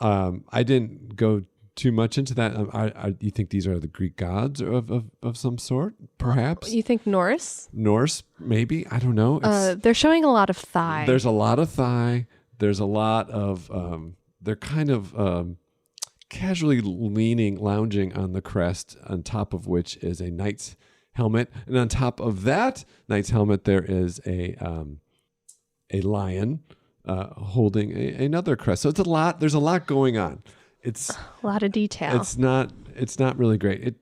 I didn't go too much into that. You think these are the Greek gods of some sort, perhaps? You think Norse? Norse, maybe. I don't know. They're showing a lot of thigh. There's a lot of thigh. There's a lot of, they're kind of casually lounging on the crest, on top of which is a knight's helmet. And on top of that knight's helmet, there is a lion holding another crest. So it's a lot. There's a lot going on. It's a lot of detail. It's not really great.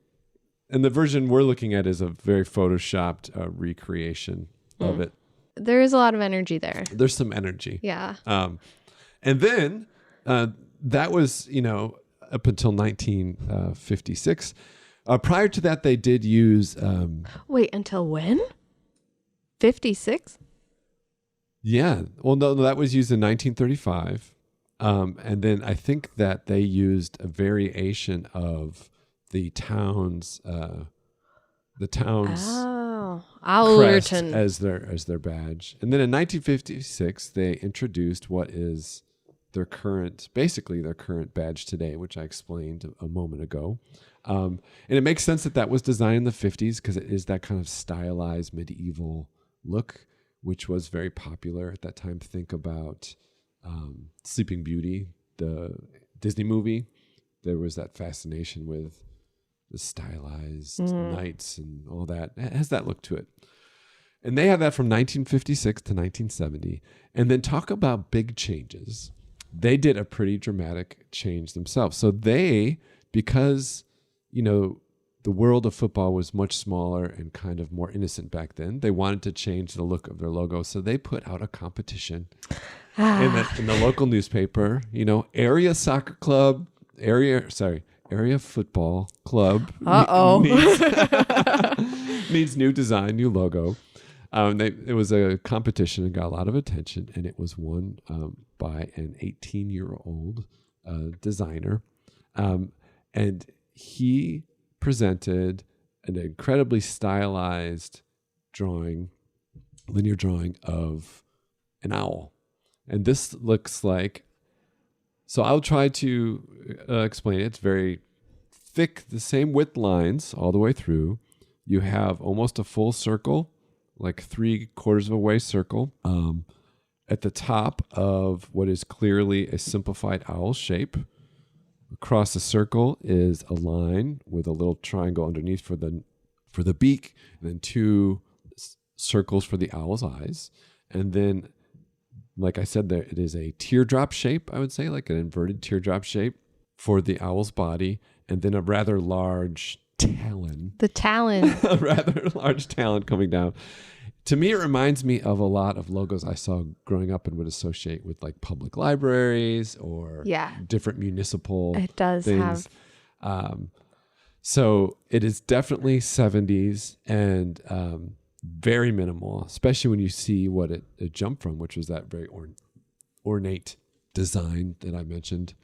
And the version we're looking at is a very photoshopped recreation of it. There is a lot of energy there. There's some energy. Yeah. And then that was, up until 1956. Prior to that, they did use... Wait, until when? 56? Yeah. Well, no, that was used in 1935. And then I think that they used a variation of the town's Oh, crest Allerton. as their badge. And then in 1956, they introduced what is basically their current badge today, which I explained a moment ago. And it makes sense that was designed in the 50s because it is that kind of stylized medieval look, which was very popular at that time. Think about Sleeping Beauty, the Disney movie. There was that fascination with the stylized knights and all that. It has that look to it. And they had that from 1956 to 1970. And then talk about big changes. They did a pretty dramatic change themselves. So because, the world of football was much smaller and kind of more innocent back then, they wanted to change the look of their logo. So they put out a competition in the local newspaper, area soccer club, area football club needs new design, new logo. It was a competition and got a lot of attention, and it was won by an 18-year-old designer. And he presented an incredibly stylized linear drawing of an owl. And this looks like, so I'll try to explain it. It's very thick, the same width lines all the way through. You have almost a full circle, like 3/4 of a way circle, at the top of what is clearly a simplified owl shape. Across the circle is a line with a little triangle underneath for the beak, and then 2 circles for the owl's eyes. And then, like I said, it is a teardrop shape, I would say, like an inverted teardrop shape for the owl's body, and then a rather large talon. The talon. A rather large talon coming down. To me, it reminds me of a lot of logos I saw growing up and would associate with like public libraries or different municipal It does things. So it is definitely 70s and very minimal, especially when you see what it jumped from, which was that very ornate design that I mentioned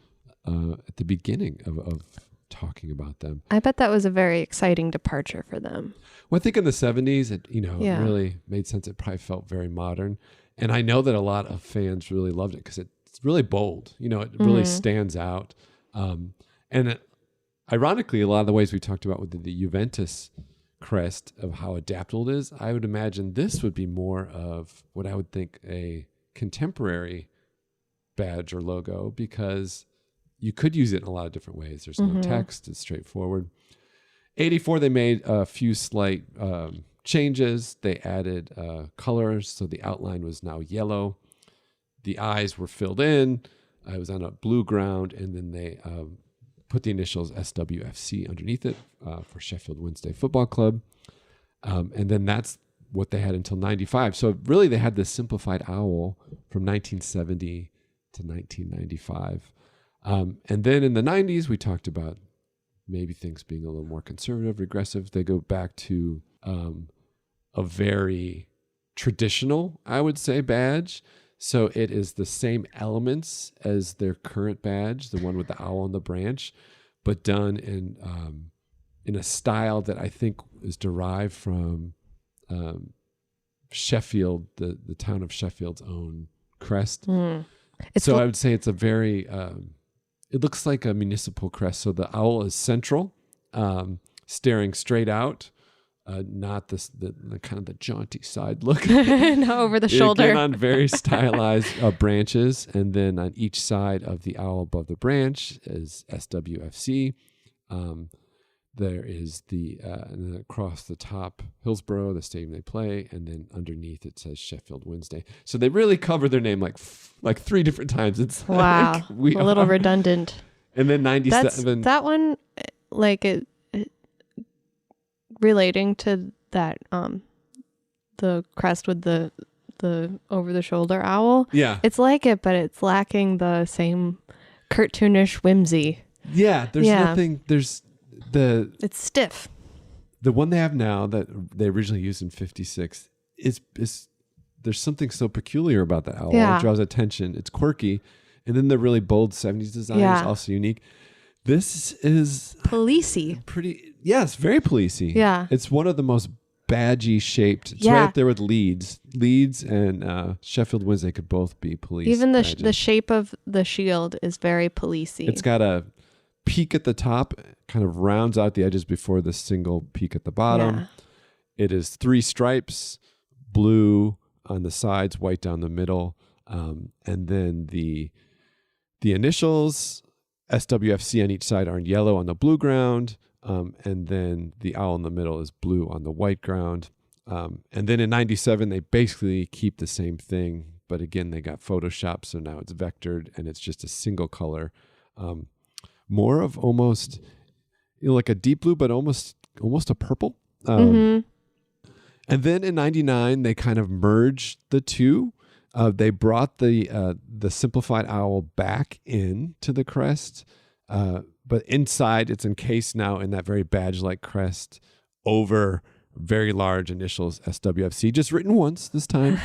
at the beginning of talking about them. I bet that was a very exciting departure for them. Well, I think in the 70s, it really made sense. It probably felt very modern. And I know that a lot of fans really loved it because it's really bold. It really stands out. Ironically, a lot of the ways we talked about with the Juventus crest of how adaptable it is, I would imagine this would be more of what I would think a contemporary badge or logo, because you could use it in a lot of different ways. There's no text. It's straightforward. 84, they made a few slight changes. They added colors. So the outline was now yellow. The eyes were filled in. It was on a blue ground. And then they put the initials SWFC underneath it for Sheffield Wednesday Football Club. And then that's what they had until 95. So really they had this simplified owl from 1970 to 1995. And then in the 90s, we talked about maybe things being a little more conservative, regressive. They go back to a very traditional, I would say, badge. So it is the same elements as their current badge, the one with the owl on the branch, but done in a style that I think is derived from Sheffield, the town of Sheffield's own crest. So I would say it's a very... it looks like a municipal crest. So the owl is central, staring straight out, not the kind of the jaunty side look. No, over the shoulder. Again, on very stylized branches. And then on each side of the owl above the branch is SWFC. There is and then across the top, Hillsborough, the stadium they play, and then underneath it says Sheffield Wednesday. So they really cover their name like 3 different times. It's wow, like a little redundant. And then 97. That one, like it relating to that, the crest with the over the shoulder owl. Yeah, it's like it, but it's lacking the same cartoonish whimsy. Yeah, there's nothing. It's stiff. The one they have now that they originally used in 56 is there's something so peculiar about that owl. It draws attention. It's quirky. And then the really bold 70s design is also unique. This is policey. It's very policey. Yeah. It's one of the most badgy shaped. It's right up there with Leeds. Leeds and Sheffield Wednesday could both be police. Even the shape of the shield is very policey. It's got a peak at the top, kind of rounds out the edges before the single peak at the bottom. Yeah. It is 3 stripes, blue on the sides, white down the middle, and then the initials SWFC on each side are in yellow on the blue ground, and then the owl in the middle is blue on the white ground. And then in 97, they basically keep the same thing, but again, they got Photoshop, so now it's vectored and it's just a single color. More of almost, like a deep blue, but almost a purple. And then in 99, they kind of merged the two. They brought the simplified owl back into the crest, but inside it's encased now in that very badge-like crest over very large initials SWFC, just written once this time,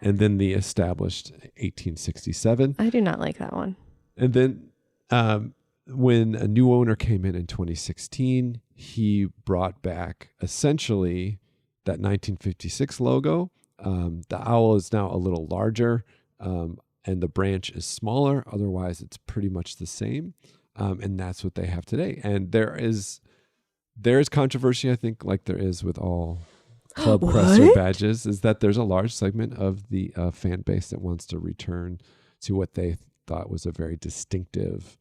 and then the established 1867. I do not like that one. And then when a new owner came in 2016, he brought back essentially that 1956 logo. The owl is now a little larger, and the branch is smaller. Otherwise, it's pretty much the same. And that's what they have today. And there is controversy, I think, like there is with all club crests or badges, is that there's a large segment of the fan base that wants to return to what they thought was a very distinctive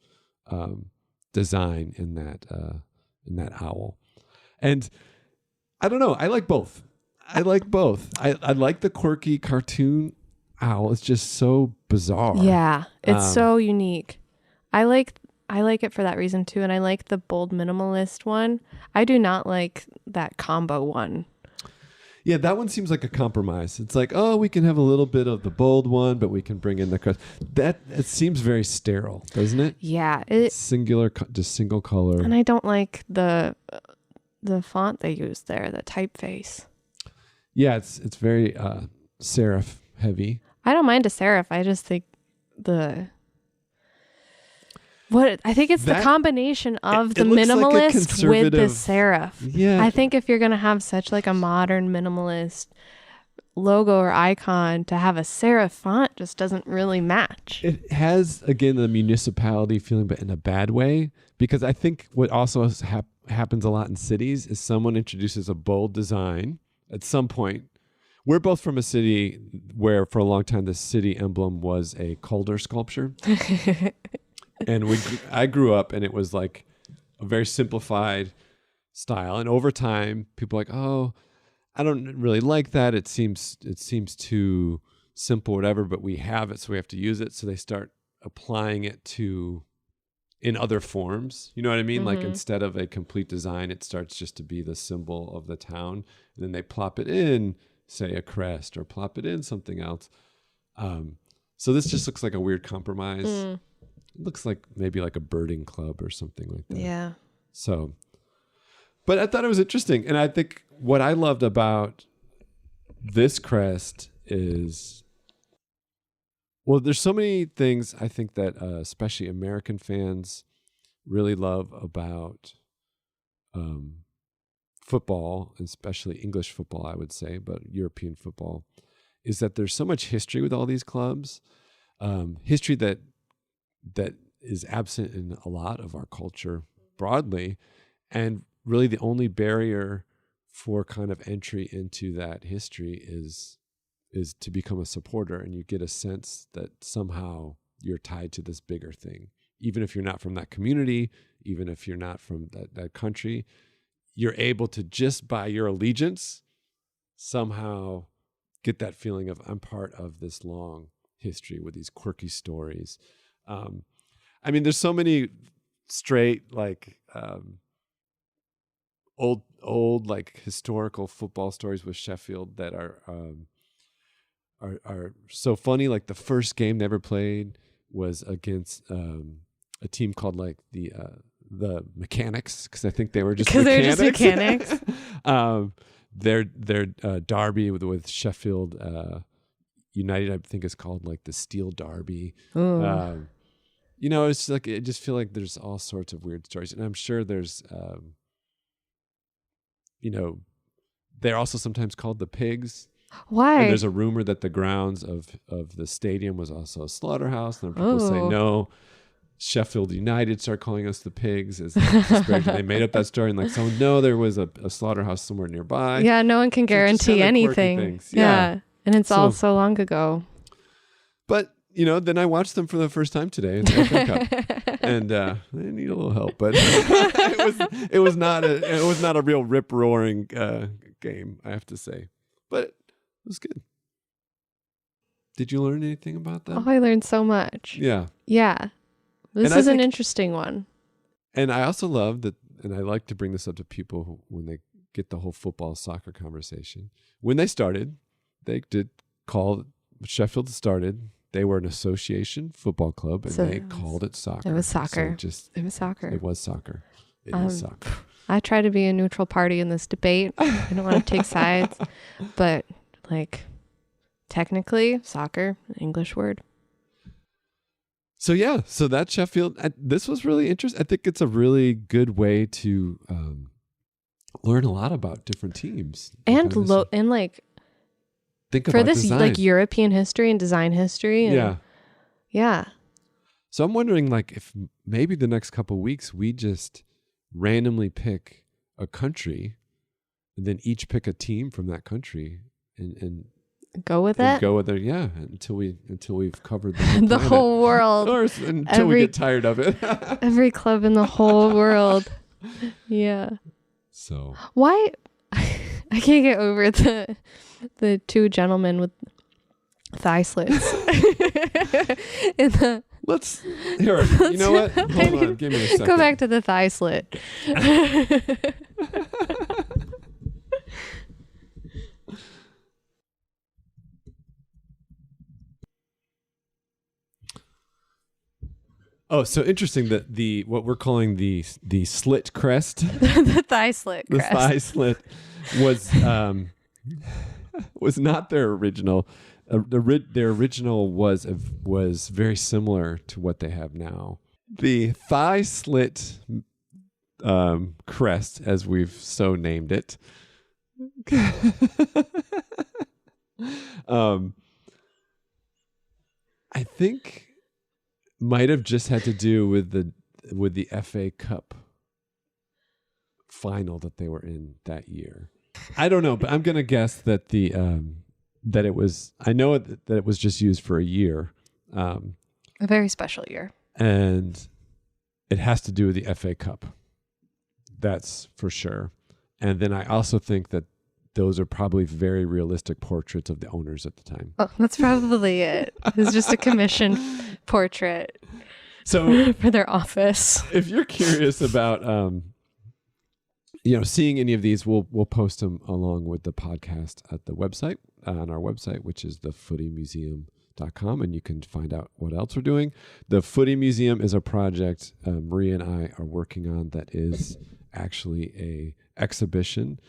design in that owl. And I don't know. I like both. I like the quirky cartoon owl. It's just so bizarre. Yeah, it's so unique. I like it for that reason too, and I like the bold minimalist one. I do not like that combo one. Yeah, that one seems like a compromise. It's like, oh, we can have a little bit of the bold one, but we can bring in the crest. It seems very sterile, doesn't it? Yeah, singular, just single color. And I don't like the font they use there, the typeface. Yeah, it's very serif heavy. I don't mind a serif. I just think I think it's the combination of the minimalist with the serif. Yeah. I think if you're going to have such like a modern minimalist logo or icon, to have a serif font just doesn't really match. It has, again, the municipality feeling, but in a bad way, because I think what also happens a lot in cities is someone introduces a bold design at some point. We're both from a city where for a long time the city emblem was a Calder sculpture. And I grew up and it was like a very simplified style. And over time, people are like, oh, I don't really like that. It seems too simple, whatever, but we have it, so we have to use it. So they start applying it in other forms. You know what I mean? Like instead of a complete design, it starts just to be the symbol of the town. And then they plop it in, say, a crest, or plop it in something else. So this just looks like a weird compromise. It looks like maybe like a birding club or something like that. Yeah. So, but I thought it was interesting. And I think what I loved about this crest is, well, there's so many things I think that especially American fans really love about football, especially English football, I would say, but European football, is that there's so much history with all these clubs, history that is absent in a lot of our culture broadly. And really the only barrier for kind of entry into that history is to become a supporter. And you get a sense that somehow you're tied to this bigger thing. Even if you're not from that community, even if you're not from that country, you're able to, just by your allegiance, somehow get that feeling of I'm part of this long history with these quirky stories. I mean, there's so many straight, like, old like historical football stories with Sheffield that are so funny. Like the first game they ever played was against a team called like the Mechanics, because I think they were just mechanics. Their derby with Sheffield United, I think, is called like the Steel Derby. You know, it's like, I just feel like there's all sorts of weird stories, and I'm sure there's They're also sometimes called the Pigs. Why? And there's a rumor that the grounds of the stadium was also a slaughterhouse. And people say no. Sheffield United start calling us the Pigs. They made up that story and like, so no, there was a slaughterhouse somewhere nearby. Yeah, no one can guarantee anything. Yeah. And it's all so long ago. But, then I watched them for the first time today in the FA Cup. And they need a little help. But it was not a real rip-roaring game, I have to say. But it was good. Did you learn anything about that? Oh, I learned so much. Yeah. Yeah. This is an interesting one. And I also love that, and I like to bring this up to people when they get the whole football soccer conversation. When they started, they did call Sheffield started. They were an association football club, and they called it soccer. It was soccer. It was soccer. It is soccer. I try to be a neutral party in this debate. I don't want to take sides, but technically, soccer, English word. So that Sheffield, this was really interesting. I think it's a really good way to learn a lot about different teams. And think for this design. European history and design history. And, yeah. So I'm wondering if maybe the next couple of weeks we just randomly pick a country and then each pick a team from that country and go with it. Go with it, yeah. Until we've covered the whole world, or until we get tired of it. Every club in the whole world. Yeah. So why? I can't get over the two gentlemen with thigh slits. Let's hear it. You know what? Hold on. Give me a second. Go back to the thigh slit. Oh, so interesting that what we're calling the slit crest, the thigh slit crest. The thigh slit was not their original. Their original was very similar to what they have now. The thigh slit crest, as we've so named it. I think might have just had to do with the FA Cup final that they were in that year. I don't know, but I'm gonna guess that that it was. I know that it was just used for a year, a very special year, and it has to do with the FA Cup. That's for sure. And then I also think that those are probably very realistic portraits of the owners at the time. Oh, that's probably it. It's just a commissioned portrait. So for their office. If you're curious about, seeing any of these, we'll post them along with the podcast at the website, on our website, which is thefootymuseum.com, and you can find out what else we're doing. The Footy Museum is a project Maria and I are working on that is actually a exhibition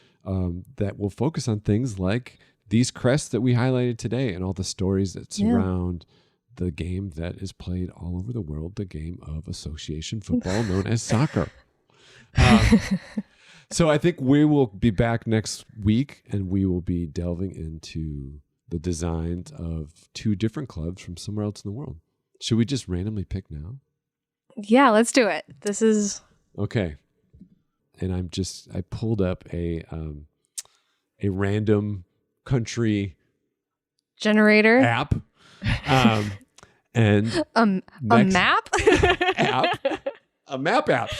that will focus on things like these crests that we highlighted today and all the stories that surround the game that is played all over the world, the game of association football known as soccer. So I think we will be back next week and we will be delving into the designs of two different clubs from somewhere else in the world. Should we just randomly pick now? Yeah, let's do it. This is... Okay. And I pulled up a random country generator app, and a map a map app.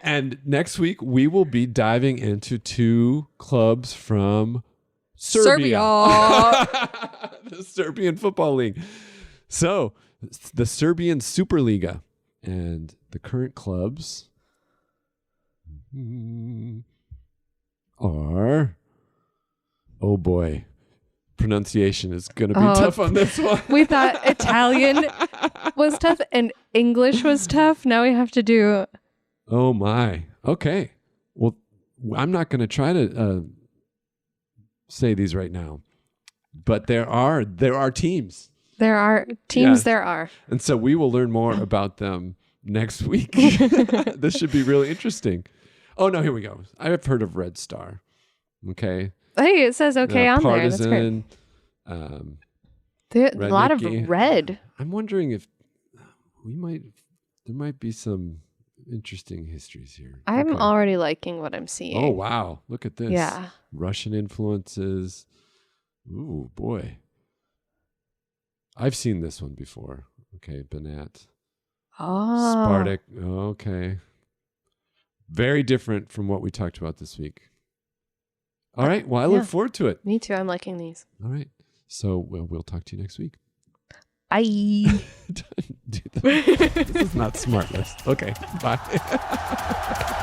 And next week we will be diving into two clubs from Serbia. The Serbian Football League. So the Serbian Superliga, and the current clubs are, oh boy, pronunciation is going to be tough on this one. We thought Italian was tough and English was tough. Now we have to do... Oh my. Okay. Well, I'm not going to try to say these right now, but there are teams. There are teams. Yes. There are. And so we will learn more about them next week. This should be really interesting. Oh no, here we go. I have heard of Red Star. Okay. Hey, it says okay on there. That's great. Partisan. A lot of rednecky. red. I'm wondering if there might be some interesting histories here. I'm already liking what I'm seeing. Oh, wow. Look at this. Yeah. Russian influences. Ooh, boy. I've seen this one before. Okay, Banat. Oh. Spartak. Okay. Very different from what we talked about this week. All right. Well, I look forward to it. Me too. I'm liking these. All right. So we'll talk to you next week. Bye. Dude, this is not smart list. Okay. Bye.